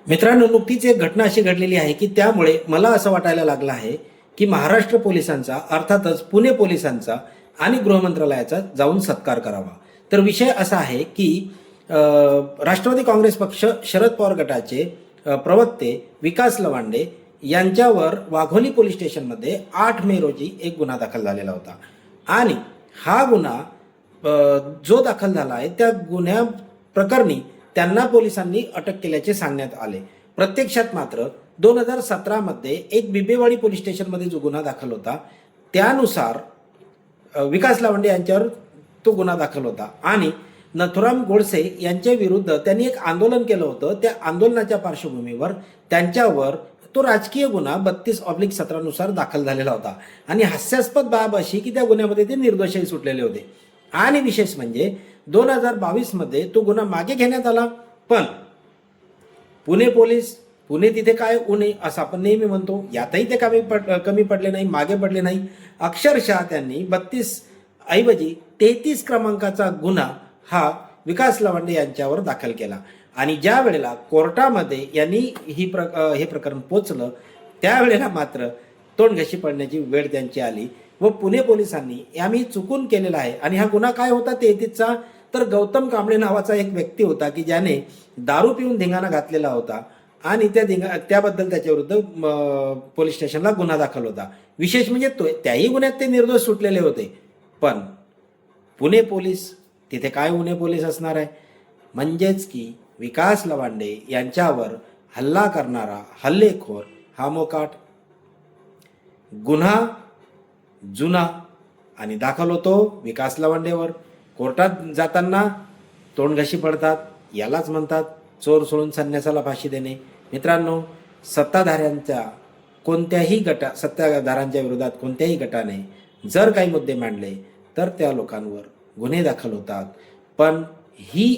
मित्रांनो, नुकतीच एक घटना अशी घडलेली आहे की त्यामुळे मला असं वाटायला लागलं आहे की महाराष्ट्र पोलिसांचा, अर्थातच पुणे पोलिसांचा आणि गृहमंत्रालयाचा जाऊन सत्कार करावा। तर विषय असा आहे की राष्ट्रवादी काँग्रेस पक्ष शरद पवार गटाचे प्रवक्ते विकास लवांडे यांच्यावर वाघोली पोलीस स्टेशनमध्ये 8 मे रोजी एक गुन्हा दाखल झालेला होता आणि हा गुन्हा जो दाखल झाला आहे त्या गुन्ह्या प्रकरणी त्यांना पोलिसांनी अटक केल्याचे सांगण्यात आले। प्रत्यक्षात मात्र 2017 मध्ये एक बिबेवाडी पोलीस स्टेशनमध्ये जो गुन्हा दाखल होता त्यानुसार विकास लवांडे यांच्यावर तो गुन्हा दाखल होता आणि नथुराम गोडसे यांच्या विरुद्ध त्यांनी एक आंदोलन केलं होतं। त्या आंदोलनाच्या पार्श्वभूमीवर त्यांच्यावर तो राजकीय गुन्हा 32/17 नुसार दाखल झालेला होता आणि हास्यास्पद बाब अशी की त्या गुन्ह्यामध्ये ते निर्दोषही सुटलेले होते आणि विशेष म्हणजे 2022 मध्ये तो गुन्हा मागे घेण्यात आला। पण पुणे पोलीस, पुणे तिथे काय उणे असं आपण नेहमी म्हणतो, यातही ते कमी पडले नाही, मागे पडले नाही। अक्षरशः त्यांनी 32 ऐवजी 33 क्रमांकाचा गुन्हा हा विकास लवांडे यांच्यावर दाखल केला आणि ज्या वेळेला कोर्टामध्ये यांनी हे प्रकरण पोचलं त्यावेळेला मात्र तोंडघशी पडण्याची वेळ त्यांची आली व पुणे पोलिसांनी आम्ही चुकून केलेला आहे। आणि हा गुन्हा काय होता 33चा, तर गौतम कांबळे नावाचा एक व्यक्ती होता की ज्याने दारू पिऊन धिंगाणा घातलेला होता आणि त्याबद्दल त्याच्याविरुद्ध पोलीस स्टेशनला गुन्हा दाखल होता। विशेष म्हणजे त्याही गुन्ह्यात ते निर्दोष सुटलेले होते। पण पुणे पोलीस तिथे काय पुणे पोलीस असणार आहे, म्हणजेच की विकास लवांडे यांच्यावर हल्ला करणारा हल्लेखोर हा मोकाट गुन्हा जुना आणि दाखल होतो विकास लवांडेवर। कोर्टात जाताना तोंडघशी पडतात, यालाच म्हणतात चोर सोडून संन्यासाला फाशी देणे। मित्रांनो, सत्ताधाऱ्यांच्या विरोधात कोणत्याही गटाने जर काही मुद्दे मांडले तर त्या लोकांवर गुन्हे दाखल होतात। पण ही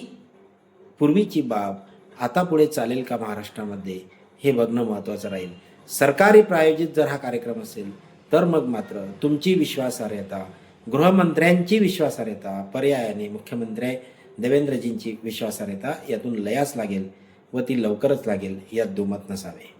पूर्वीची बाब आता पुढे चालेल का महाराष्ट्रामध्ये हे बघणं महत्त्वाचं राहील। सरकारी प्रायोजित जर हा कार्यक्रम असेल तर मग मात्र तुमची विश्वासार्हता, गृहमंत्र्यांची विश्वासार्हता, पर्यायाने मुख्यमंत्री देवेंद्रजींची विश्वासार्हता यातून लयास लागेल व ती लवकरच लागेल यात दुमत नसावे।